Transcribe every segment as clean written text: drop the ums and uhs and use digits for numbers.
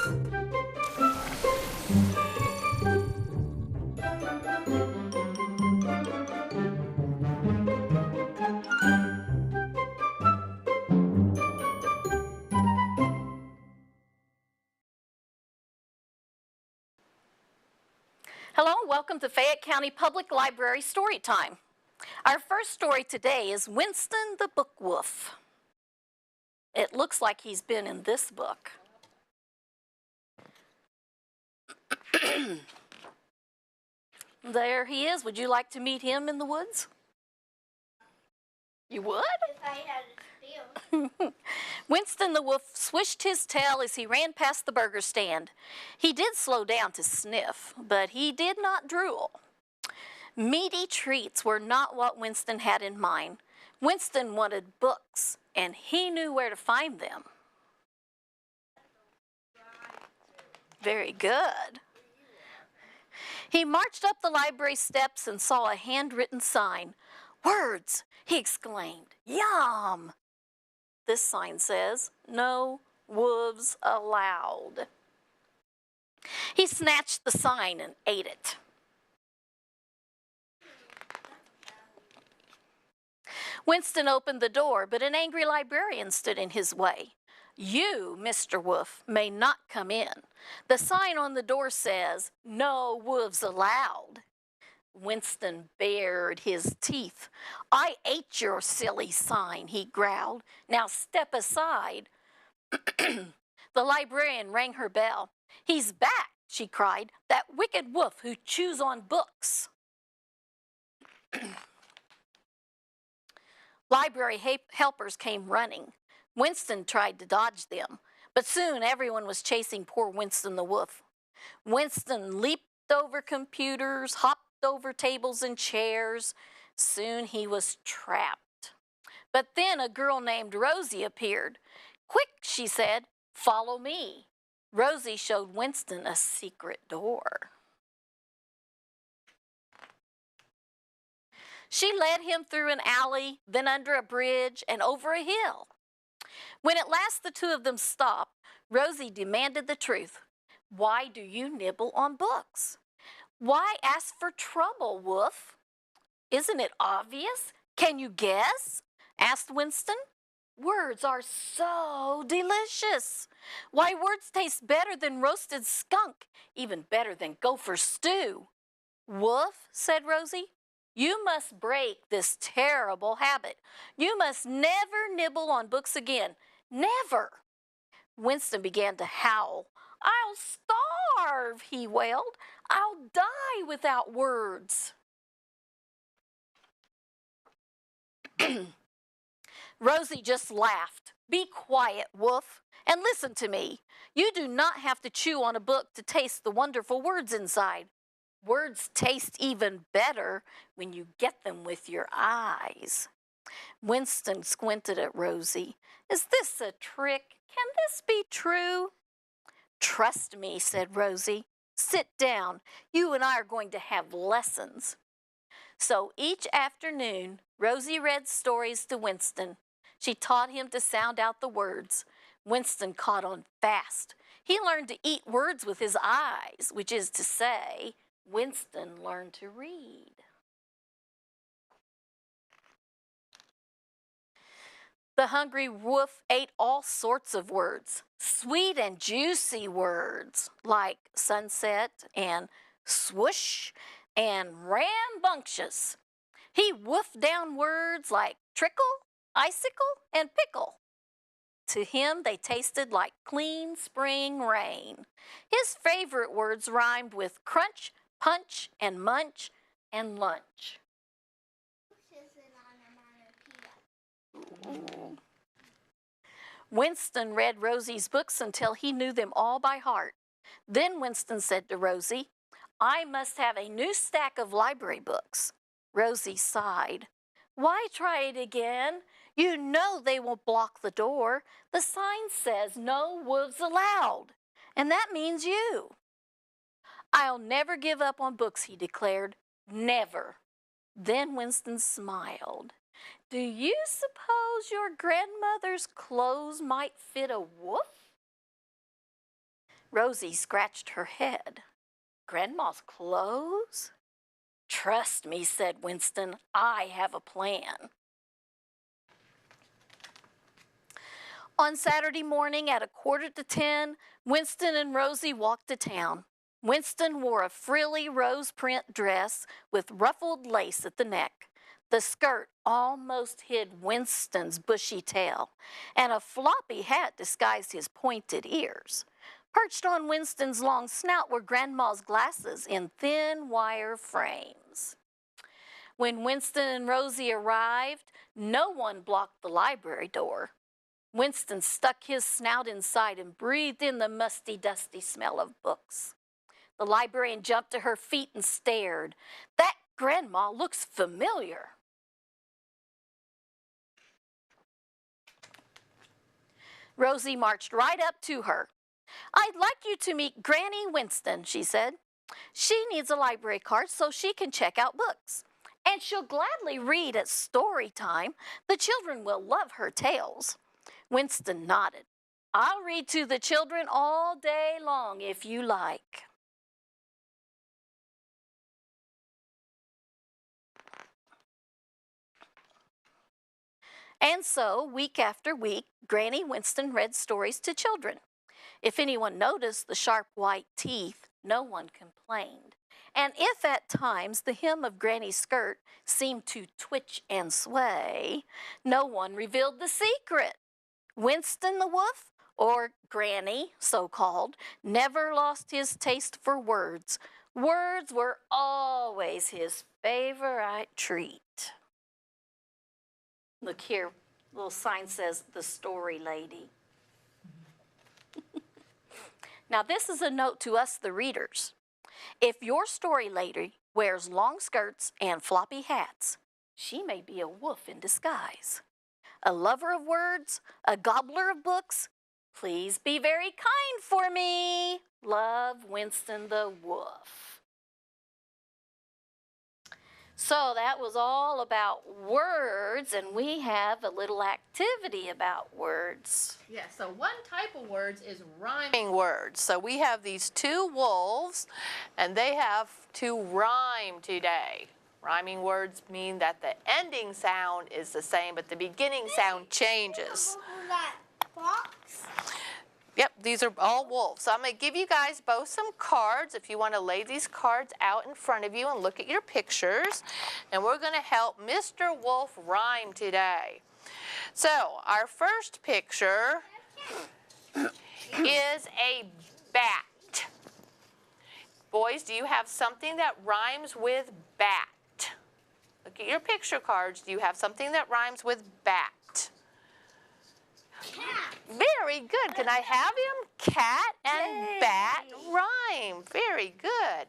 Hello, and welcome to Fayette County Public Library Storytime. Our first story today is Winston the Woof. It looks like he's been in this book. There he is. Would you like to meet him in the woods? You would? If I had a steal. Winston the Woof swished his tail as he ran past the burger stand. He did slow down to sniff, but he did not drool. Meaty treats were not what Winston had in mind. Winston wanted books, and he knew where to find them. Very good. He marched up the library steps and saw a handwritten sign. "Words!" he exclaimed. "Yum!" This sign says, "No wolves allowed." He snatched the sign and ate it. Winston opened the door, but an angry librarian stood in his way. "You, Mr. Woof, may not come in. The sign on the door says, 'No wolves allowed.'" Winston bared his teeth. "I ate your silly sign," he growled. "Now step aside." The librarian rang her bell. "He's back," she cried, "that wicked wolf who chews on books." Library helpers came running. Winston tried to dodge them, but soon everyone was chasing poor Winston the Woof. Winston leaped over computers, hopped over tables and chairs. Soon he was trapped. But then a girl named Rosie appeared. "Quick," she said, "follow me." Rosie showed Winston a secret door. She led him through an alley, then under a bridge, and over a hill. When at last the two of them stopped, Rosie demanded the truth. "Why do you nibble on books?" "Why ask for trouble, Woof?" "Isn't it obvious? Can you guess?" asked Winston. "Words are so delicious. Why, words taste better than roasted skunk, even better than gopher stew." "Woof," said Rosie, "you must break this terrible habit. You must never nibble on books again. Never." Winston began to howl. "I'll starve," he wailed. "I'll die without words." Rosie just laughed. "Be quiet, Woof, and listen to me. You do not have to chew on a book to taste the wonderful words inside. Words taste even better when you get them with your eyes." Winston squinted at Rosie. "Is this a trick? Can this be true?" "Trust me," said Rosie. "Sit down. You and I are going to have lessons." So each afternoon, Rosie read stories to Winston. She taught him to sound out the words. Winston caught on fast. He learned to eat words with his eyes, which is to say, Winston learned to read. The hungry wolf ate all sorts of words, sweet and juicy words like sunset and swoosh and rambunctious. He woofed down words like trickle, icicle, and pickle. To him, they tasted like clean spring rain. His favorite words rhymed with crunch, punch, and munch, and lunch. Ooh. Winston read Rosie's books until he knew them all by heart. Then Winston said to Rosie, "I must have a new stack of library books." Rosie sighed. "Why try it again? You know they will block the door. The sign says no wolves allowed, and that means you." "I'll never give up on books," he declared. "Never." Then Winston smiled. "Do you suppose your grandmother's clothes might fit a wolf?" Rosie scratched her head. Grandma's clothes? Trust me, said Winston, I have a plan. On Saturday morning at 9:45, Winston and Rosie walked to town. Winston wore a frilly rose print dress with ruffled lace at the neck. The skirt almost hid Winston's bushy tail, and a floppy hat disguised his pointed ears. Perched on Winston's long snout were Grandma's glasses in thin wire frames. When Winston and Rosie arrived, no one blocked the library door. Winston stuck his snout inside and breathed in the musty, dusty smell of books. The librarian jumped to her feet and stared. That Grandma looks familiar. Rosie marched right up to her. I'd like you to meet Granny Winston, she said. She needs a library card so she can check out books. And she'll gladly read at story time. The children will love her tales. Winston nodded. I'll read to the children all day long if you like. And so, week after week, Granny Winston read stories to children. If anyone noticed the sharp white teeth, no one complained. And if at times the hem of Granny's skirt seemed to twitch and sway, no one revealed the secret. Winston the Woof, or Granny, so-called, never lost his taste for words. Words were always his favorite treat. Look here, little sign says, the story lady. Now this is a note to us, the readers. If your story lady wears long skirts and floppy hats, she may be a wolf in disguise. A lover of words, a gobbler of books, please be very kind for me. Love, Winston the Woof. So that was all about words, and we have a little activity about words. Yeah, so one type of words is rhyming words. So we have these two wolves, and they have to rhyme today. Rhyming words mean that the ending sound is the same, but the beginning sound changes. Yep, these are all wolves. So I'm going to give you guys both some cards if you want to lay these cards out in front of you and look at your pictures. And we're going to help Mr. Wolf rhyme today. So our first picture is a bat. Boys, do you have something that rhymes with bat? Look at your picture cards. Do you have something that rhymes with bat? Very good. Can I have him? Cat and bat rhyme. Very good.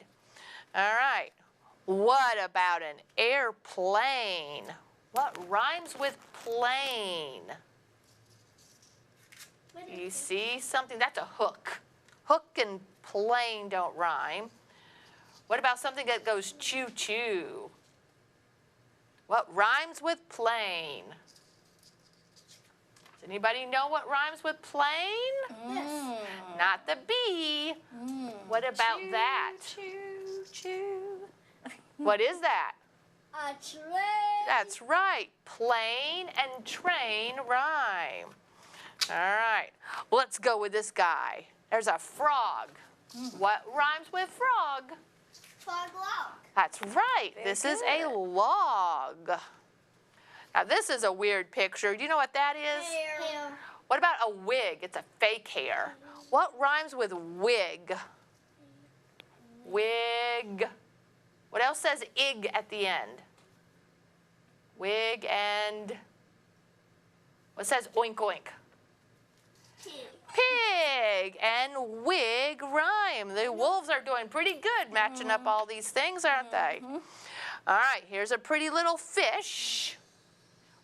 All right. What about an airplane? What rhymes with plane? You see something? That's a hook. Hook and plane don't rhyme. What about something that goes choo-choo? What rhymes with plane? Does anybody know what rhymes with plane? Yes. Not the bee. What about that? Choo, choo. What is that? A train. That's right. Plane and train rhyme. All right. Let's go with this guy. There's a frog. What rhymes with frog? Frog log. That's right. Very This is a good. log. Now this is a weird picture. Do you know what that is? Hair. What about a wig? It's a fake hair. What rhymes with wig? Wig. What else says ig at the end? Wig and what says oink oink? Pig and wig rhyme. The wolves are doing pretty good matching up all these things, aren't they? All right, here's a pretty little fish.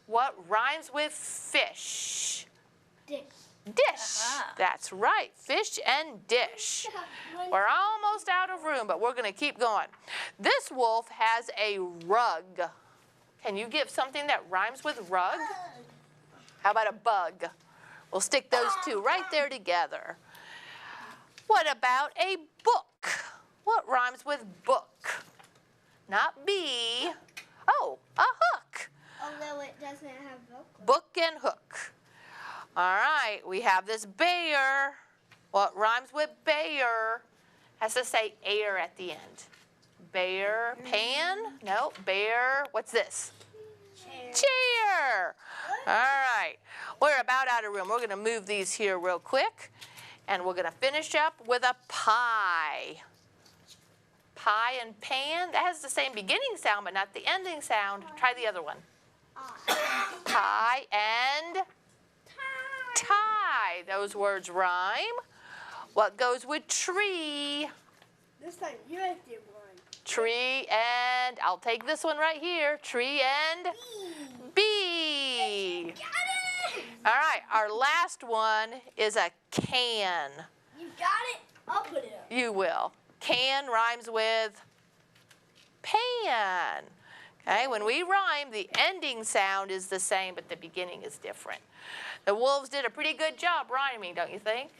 What rhymes with fish? Dish. Dish. That's right. Fish and dish. We're almost out of room, but we're going to keep going. This wolf has a rug. Can you give something that rhymes with rug? How about a bug? We'll stick those two right there together. What about a book? What rhymes with book? Not bee. Oh, a hook. Although it doesn't have book. Book and hook. All right, we have this bear. What rhymes with bear? Has to say air at the end. Bear, pan? No, bear. What's this? Chair. Chair. All right, we're about out of room. We're going to move these here real quick, and we're going to finish up with a pie. Pie and pan, that has the same beginning sound, but not the ending sound. Try the other one. Pie and tie. Those words rhyme. What goes with tree? This time you have to one. Tree and, I'll take this one right here. Tree and bee. Got it! All right, our last one is a can. You got it? I'll put it up. You will. Can rhymes with pan. Okay, when we rhyme, the ending sound is the same, but the beginning is different. The wolves did a pretty good job rhyming, don't you think?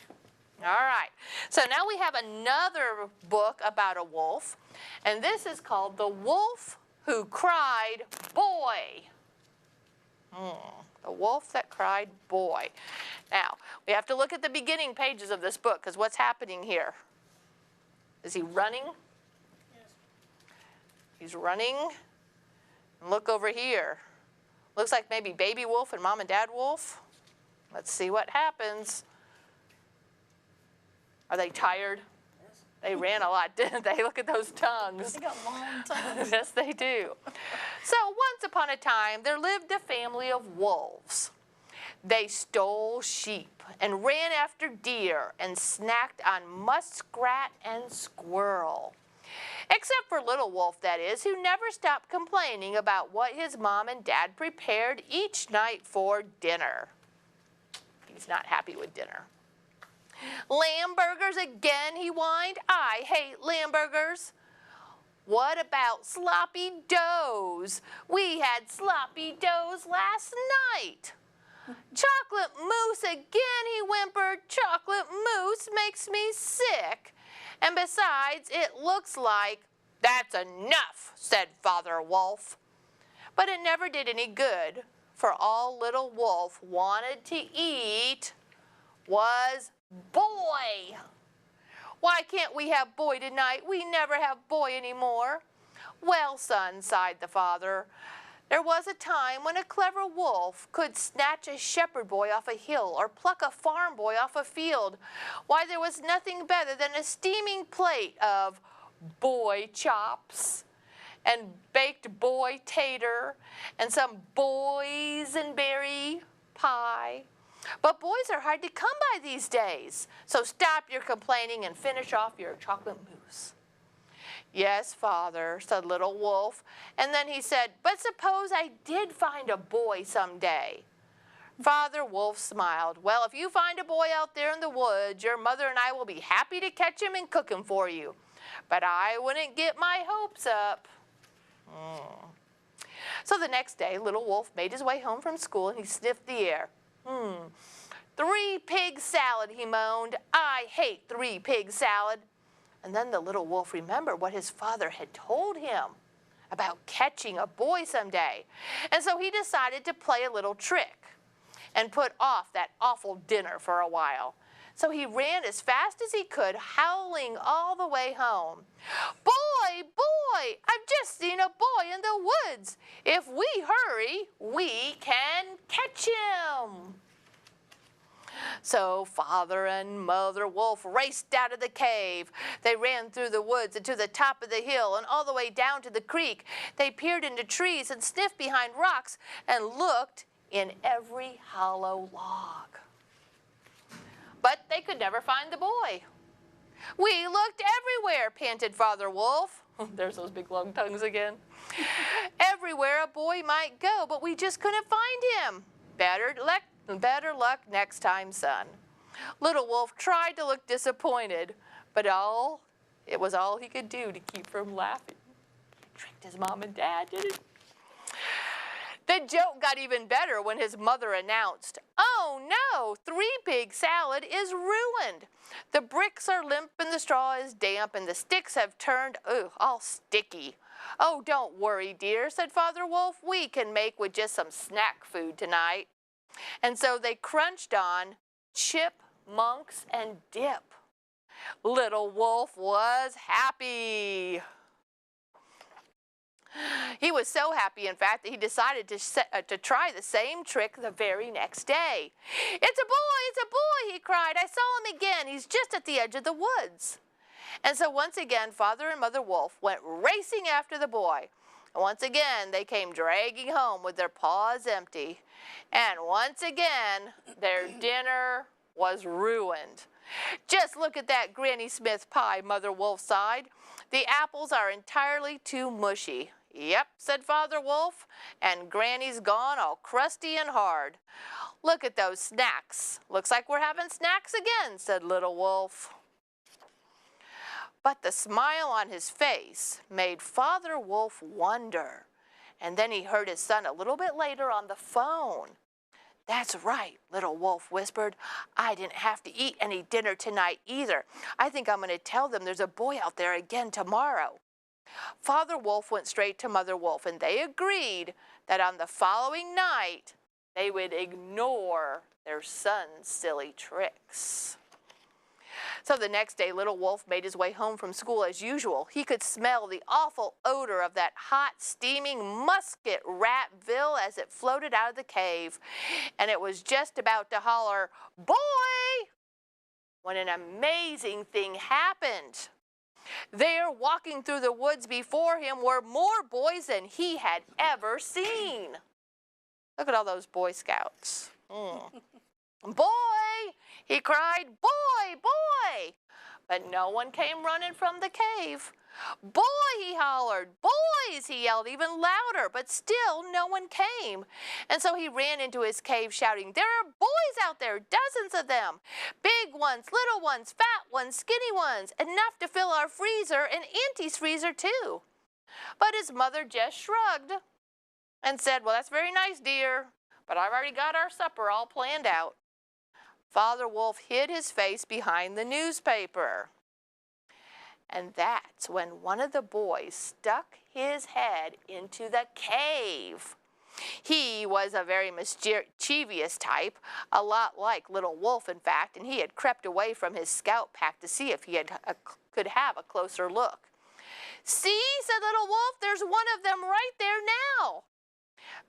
All right, so now we have another book about a wolf, and this is called The Wolf Who Cried Boy. The wolf that cried boy. Now, we have to look at the beginning pages of this book, because what's happening here? Is he running? Yes. He's running. And look over here. Looks like maybe baby wolf and mom and dad wolf. Let's see what happens. Are they tired? Yes. They ran a lot, didn't they? Look at those tongues. They got long tongues. Yes, they do. So once upon a time, there lived a family of wolves. They stole sheep and ran after deer and snacked on muskrat and squirrel. Except for Little Wolf, that is, who never stopped complaining about what his mom and dad prepared each night for dinner. He's not happy with dinner. Lamb burgers again, he whined. I hate lamb burgers. What about sloppy doughs? We had sloppy doughs last night. Chocolate mousse again, he whimpered. Chocolate mousse makes me sick. And besides, it looks like, that's enough, said Father Wolf. But it never did any good, for all Little Wolf wanted to eat was boy. Why can't we have boy tonight? We never have boy anymore. Well, son, sighed the father, there was a time when a clever wolf could snatch a shepherd boy off a hill or pluck a farm boy off a field. Why, there was nothing better than a steaming plate of boy chops and baked boy tater and some boysenberry pie. But boys are hard to come by these days, so stop your complaining and finish off your chocolate mousse. Yes, Father, said Little Wolf, and then he said, but suppose I did find a boy someday. Father Wolf smiled. Well, if you find a boy out there in the woods, your mother and I will be happy to catch him and cook him for you. But I wouldn't get my hopes up. So the next day, Little Wolf made his way home from school and he sniffed the air. 3-pig salad, he moaned. I hate 3-pig salad. And then the Little Wolf remembered what his father had told him about catching a boy someday. And so he decided to play a little trick and put off that awful dinner for a while. So he ran as fast as he could, howling all the way home. Boy, boy, I've just seen a boy in the woods. If we hurry, we can catch him. So Father and Mother Wolf raced out of the cave. They ran through the woods and to the top of the hill and all the way down to the creek. They peered into trees and sniffed behind rocks and looked in every hollow log. But they could never find the boy. We looked everywhere, panted Father Wolf. There's those big long tongues again. Everywhere a boy might go, but we just couldn't find him. Better luck next time, son. Little Wolf tried to look disappointed, but it was all he could do to keep from laughing. He tricked his mom and dad, didn't he? The joke got even better when his mother announced, "Oh no, 3 Pig salad is ruined. The bricks are limp and the straw is damp and the sticks have turned, all sticky." "Oh, don't worry, dear," said Father Wolf. "We can make with just some snack food tonight." And so they crunched on chipmunks and dip. Little Wolf was happy. He was so happy, in fact, that he decided to try the same trick the very next day. "It's a boy! It's a boy!" he cried. "I saw him again. He's just at the edge of the woods." And so once again, Father and Mother Wolf went racing after the boy. And once again, they came dragging home with their paws empty. And once again, their dinner was ruined. "Just look at that Granny Smith pie," Mother Wolf sighed. "The apples are entirely too mushy." "Yep," said Father Wolf, "and Granny's gone all crusty and hard." "Look at those snacks. Looks like we're having snacks again," said Little Wolf. But the smile on his face made Father Wolf wonder. And then he heard his son a little bit later on the phone. "That's right," Little Wolf whispered. "I didn't have to eat any dinner tonight either. I think I'm going to tell them there's a boy out there again tomorrow." Father Wolf went straight to Mother Wolf, and they agreed that on the following night they would ignore their son's silly tricks. So the next day, Little Wolf made his way home from school as usual. He could smell the awful odor of that hot, steaming musket ratville as it floated out of the cave. And it was just about to holler, "Boy!" when an amazing thing happened. There, walking through the woods before him, were more boys than he had ever seen. Look at all those Boy Scouts. "Boy!" he cried. "Boy! Boy!" But no one came running from the cave. "Boy!" he hollered. "Boys!" he yelled even louder, but still no one came. And so he ran into his cave shouting, "There are boys out there, dozens of them. Big ones, little ones, fat ones, skinny ones, enough to fill our freezer and Auntie's freezer too." But his mother just shrugged and said, "Well, that's very nice, dear, but I've already got our supper all planned out." Father Wolf hid his face behind the newspaper. And that's when one of the boys stuck his head into the cave. He was a very mischievous type, a lot like Little Wolf, in fact, and he had crept away from his scout pack to see if he could have a closer look. "See," said Little Wolf, "there's one of them right there now."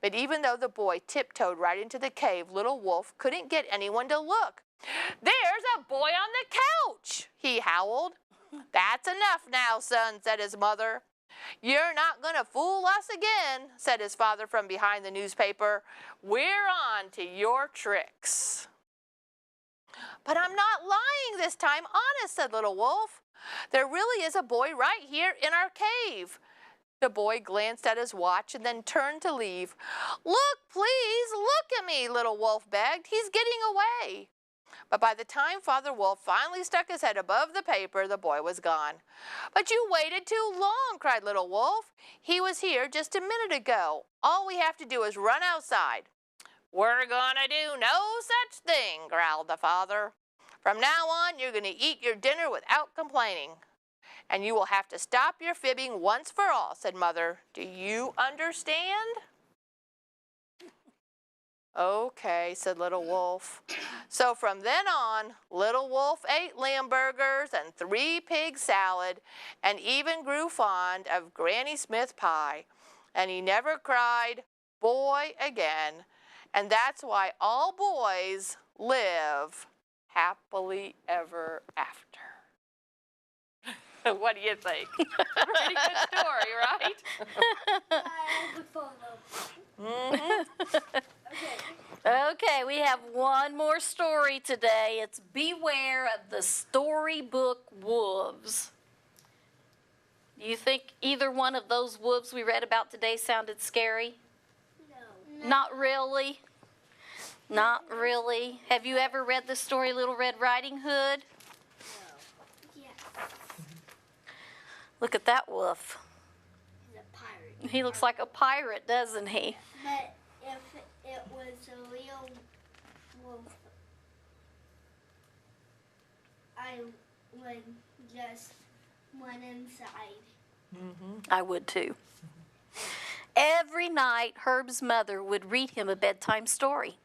But even though the boy tiptoed right into the cave, Little Wolf couldn't get anyone to look. "There's a boy on the couch," he howled. "That's enough now, son," said his mother. "You're not going to fool us again," said his father from behind the newspaper. "We're on to your tricks." "But I'm not lying this time, honest," said Little Wolf. "There really is a boy right here in our cave." The boy glanced at his watch and then turned to leave. "Look, please, look at me," Little Wolf begged. "He's getting away." But by the time Father Wolf finally stuck his head above the paper, the boy was gone. "But you waited too long," cried Little Wolf. "He was here just a minute ago. All we have to do is run outside." "We're gonna do no such thing," growled the father. "From now on, you're gonna eat your dinner without complaining. And you will have to stop your fibbing once for all," said Mother. "Do you understand?" "Okay," said Little Wolf. So from then on, Little Wolf ate Limburgers and 3 Pig salad and even grew fond of Granny Smith pie. And he never cried, "Boy," again. And that's why all boys live happily ever after. What do you think? Pretty good story, right? I look forward to Mm-hmm. Okay, we have one more story today. It's Beware of the Storybook Wolves. Do you think either one of those wolves we read about today sounded scary? No. Not really. Not really. Have you ever read the story Little Red Riding Hood? No. Yeah. Look at that wolf. He's a pirate. He looks like a pirate, doesn't he? But if it was a real wolf, I would just went inside. I would too. Every night, Herb's mother would read him a bedtime story.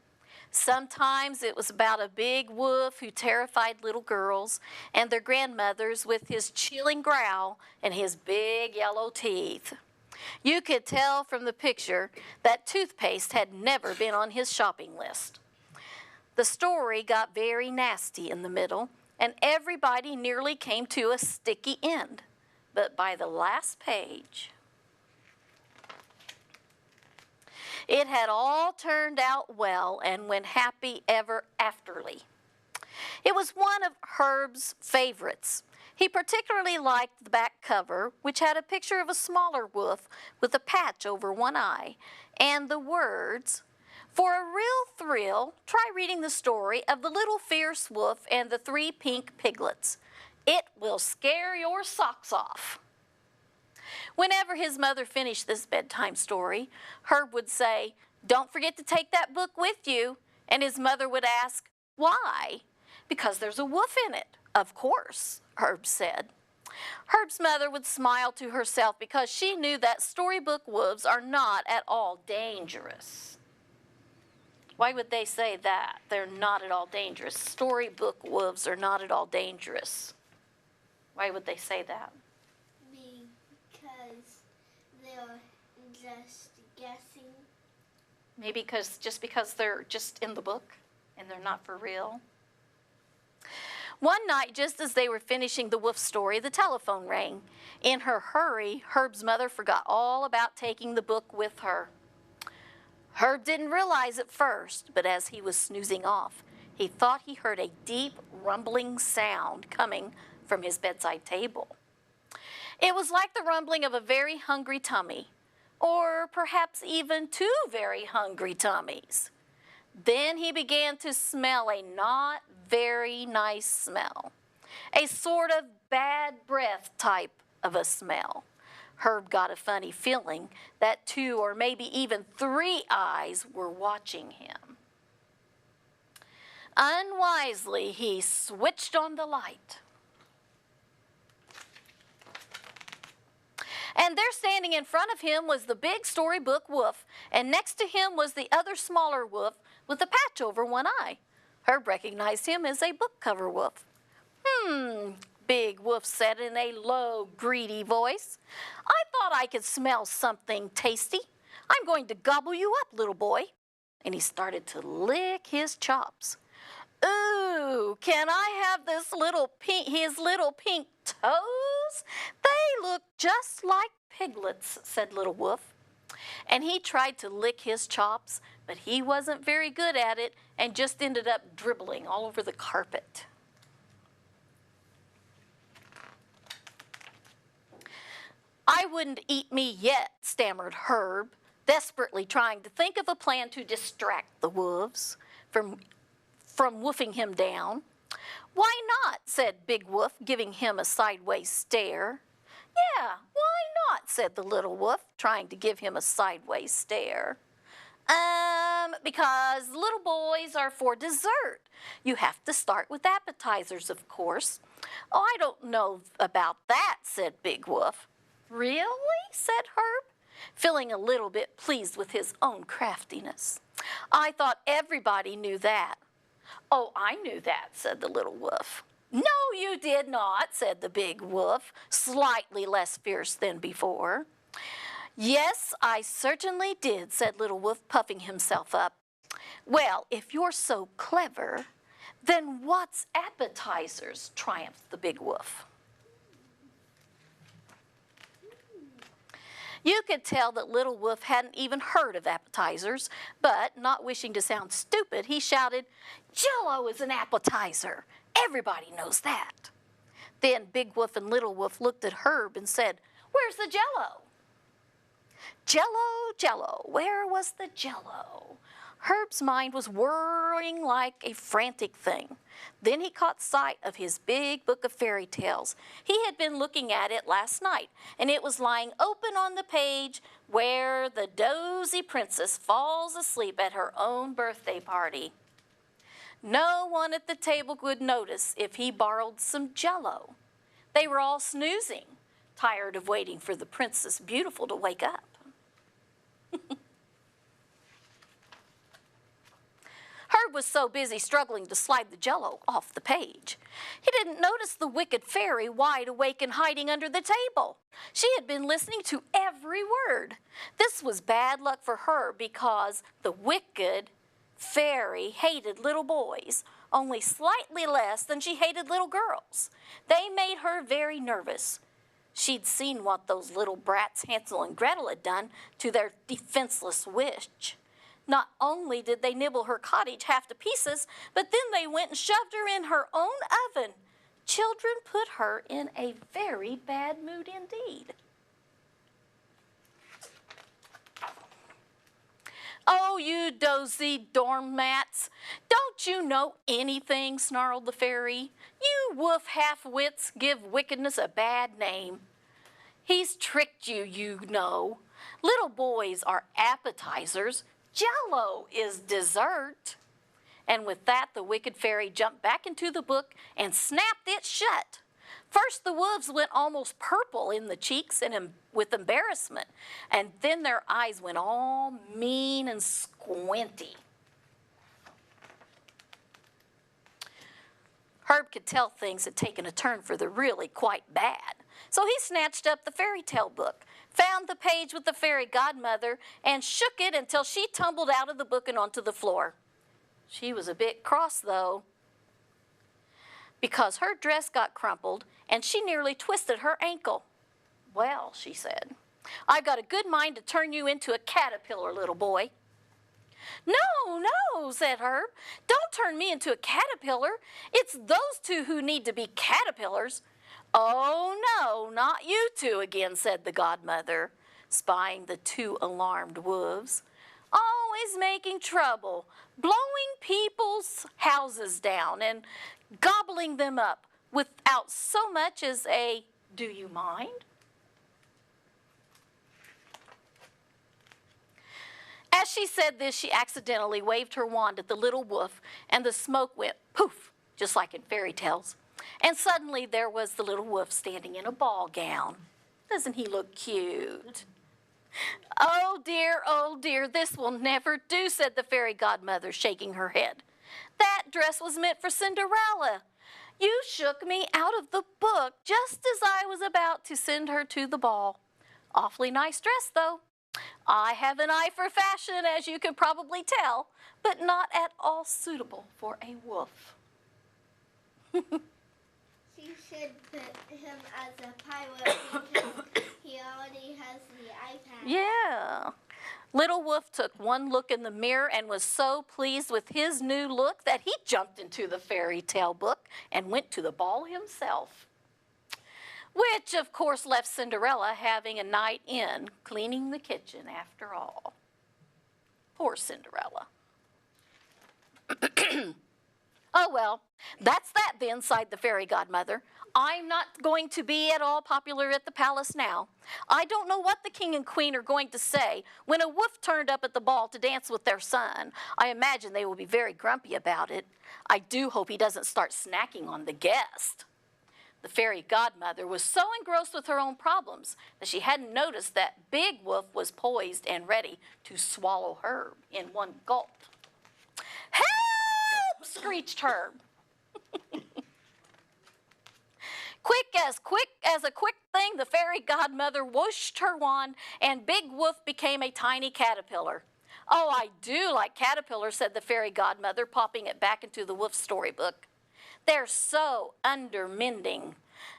Sometimes it was about a big wolf who terrified little girls and their grandmothers with his chilling growl and his big yellow teeth. You could tell from the picture that toothpaste had never been on his shopping list. The story got very nasty in the middle, and everybody nearly came to a sticky end. But by the last page, it had all turned out well and went happy ever afterly. It was one of Herb's favorites. He particularly liked the back cover, which had a picture of a smaller wolf with a patch over one eye, and the words, "For a real thrill, try reading the story of the little fierce wolf and the 3 pink piglets. It will scare your socks off." Whenever his mother finished this bedtime story, Herb would say, "Don't forget to take that book with you." And his mother would ask, "Why?" "Because there's a wolf in it." "Of course," Herb said. Herb's mother would smile to herself because she knew that storybook wolves are not at all dangerous. Why would they say that? They're not at all dangerous. Storybook wolves are not at all dangerous. Why would they say that? Because they're just guessing. Maybe because they're just in the book and they're not for real. One night, just as they were finishing the wolf story, the telephone rang. In her hurry, Herb's mother forgot all about taking the book with her. Herb didn't realize at first, but as he was snoozing off, he thought he heard a deep rumbling sound coming from his bedside table. It was like the rumbling of a very hungry tummy, or perhaps even 2 very hungry tummies. Then he began to smell a not very nice smell, a sort of bad breath type of a smell. Herb got a funny feeling that 2 or maybe even 3 eyes were watching him. Unwisely, he switched on the light. And there standing in front of him was the big storybook wolf, and next to him was the other smaller wolf with a patch over one eye. Herb recognized him as a book cover wolf. Big Wolf said in a low, greedy voice. "I thought I could smell something tasty. I'm going to gobble you up, little boy." And he started to lick his chops. "Ooh, can I have his little pink toes? They look just like piglets," said Little Wolf. And he tried to lick his chops, but he wasn't very good at it and just ended up dribbling all over the carpet. "I wouldn't eat me yet," stammered Herb, desperately trying to think of a plan to distract the wolves from woofing him down. "Why not?" said Big Wolf, giving him a sideways stare. "Yeah, why not?" said the little wolf, trying to give him a sideways stare. Because little boys are for dessert. You have to start with appetizers, of course." "Oh, I don't know about that," said Big Wolf. "Really?" said Herb, feeling a little bit pleased with his own craftiness. "I thought everybody knew that." "Oh, I knew that," said the little wolf. "No, you did not," said the big wolf, slightly less fierce than before. "Yes, I certainly did," said Little Wolf, puffing himself up. "Well, if you're so clever, then what's appetizers?" triumphed the big wolf. You could tell that Little Wolf hadn't even heard of appetizers, but not wishing to sound stupid, he shouted, "JellO is an appetizer. Everybody knows that." Then Big Wolf and Little Wolf looked at Herb and said, "Where's the JellO?" "JellO, JellO, where was the JellO? Herb's mind was whirring like a frantic thing. Then he caught sight of his big book of fairy tales. He had been looking at it last night, and it was lying open on the page where the dozy princess falls asleep at her own birthday party. No one at the table would notice if he borrowed some JellO. They were all snoozing, tired of waiting for the Princess Beautiful to wake up. Herb was so busy struggling to slide the JellO off the page. He didn't notice the wicked fairy wide awake and hiding under the table. She had been listening to every word. This was bad luck for her because the wicked fairy hated little boys, only slightly less than she hated little girls. They made her very nervous. She'd seen what those little brats Hansel and Gretel had done to their defenseless witch. Not only did they nibble her cottage half to pieces, but then they went and shoved her in her own oven. Children put her in a very bad mood indeed. "Oh, you dozy doormats, don't you know anything?" snarled the fairy. "You woof half-wits give wickedness a bad name. He's tricked you, you know. Little boys are appetizers. JellO is dessert." And with that, the wicked fairy jumped back into the book and snapped it shut. First, the wolves went almost purple in the cheeks and with embarrassment, and then their eyes went all mean and squinty. Herb could tell things had taken a turn for the really quite bad. So he snatched up the fairy tale book, found the page with the fairy godmother, and shook it until she tumbled out of the book and onto the floor. She was a bit cross, though, because her dress got crumpled and she nearly twisted her ankle. "Well," she said, "I've got a good mind to turn you into a caterpillar, little boy." "No, no," said Herb. "Don't turn me into a caterpillar. It's those two who need to be caterpillars." "Oh, no, not you two again," said the godmother, spying the two alarmed wolves. "Always making trouble, blowing people's houses down and gobbling them up without so much as a 'do you mind?'" As she said this, she accidentally waved her wand at the little wolf, and the smoke went poof, just like in fairy tales. And suddenly there was the little wolf standing in a ball gown. Doesn't he look cute? Oh dear, this will never do," said the fairy godmother, shaking her head. "That dress was meant for Cinderella. You shook me out of the book just as I was about to send her to the ball. Awfully nice dress, though. I have an eye for fashion, as you can probably tell, but not at all suitable for a wolf." You should put him as a pirate because he already has the iPad. Yeah. Little Wolf took one look in the mirror and was so pleased with his new look that he jumped into the fairy tale book and went to the ball himself. Which, of course, left Cinderella having a night in cleaning the kitchen after all. Poor Cinderella. "Oh, well, that's that then," sighed the fairy godmother. "I'm not going to be at all popular at the palace now. I don't know what the king and queen are going to say when a wolf turned up at the ball to dance with their son. I imagine they will be very grumpy about it. I do hope he doesn't start snacking on the guest." The fairy godmother was so engrossed with her own problems that she hadn't noticed that Big Wolf was poised and ready to swallow Herb in one gulp. "Help!" screeched Herb. Quick as a quick thing, the fairy godmother whooshed her wand, and Big Wolf became a tiny caterpillar. "Oh, I do like caterpillars," said the fairy godmother, popping it back into the wolf storybook. "They're so undermending,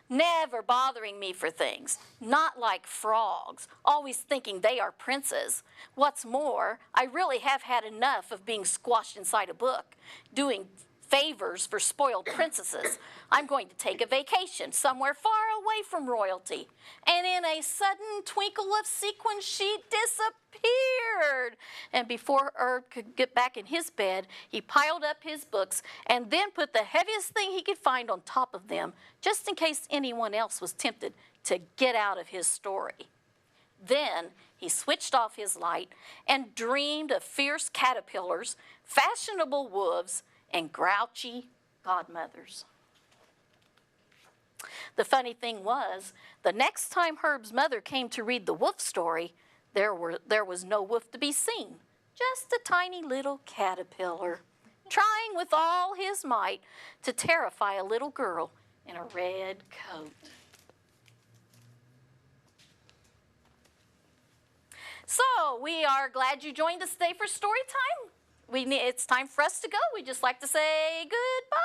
never bothering me for things, not like frogs, always thinking they are princes. What's more, I really have had enough of being squashed inside a book, doing favors for spoiled princesses. I'm going to take a vacation somewhere far away from royalty. And in a sudden twinkle of sequins, she disappeared. And before Herb could get back in his bed, he piled up his books and then put the heaviest thing he could find on top of them, just in case anyone else was tempted to get out of his story. Then he switched off his light and dreamed of fierce caterpillars, fashionable wolves, and grouchy godmothers. The funny thing was, the next time Herb's mother came to read the wolf story, there was no wolf to be seen, just a tiny little caterpillar, trying with all his might to terrify a little girl in a red coat. So, we are glad you joined us today for story time. It's time for us to go. We'd just like to say goodbye.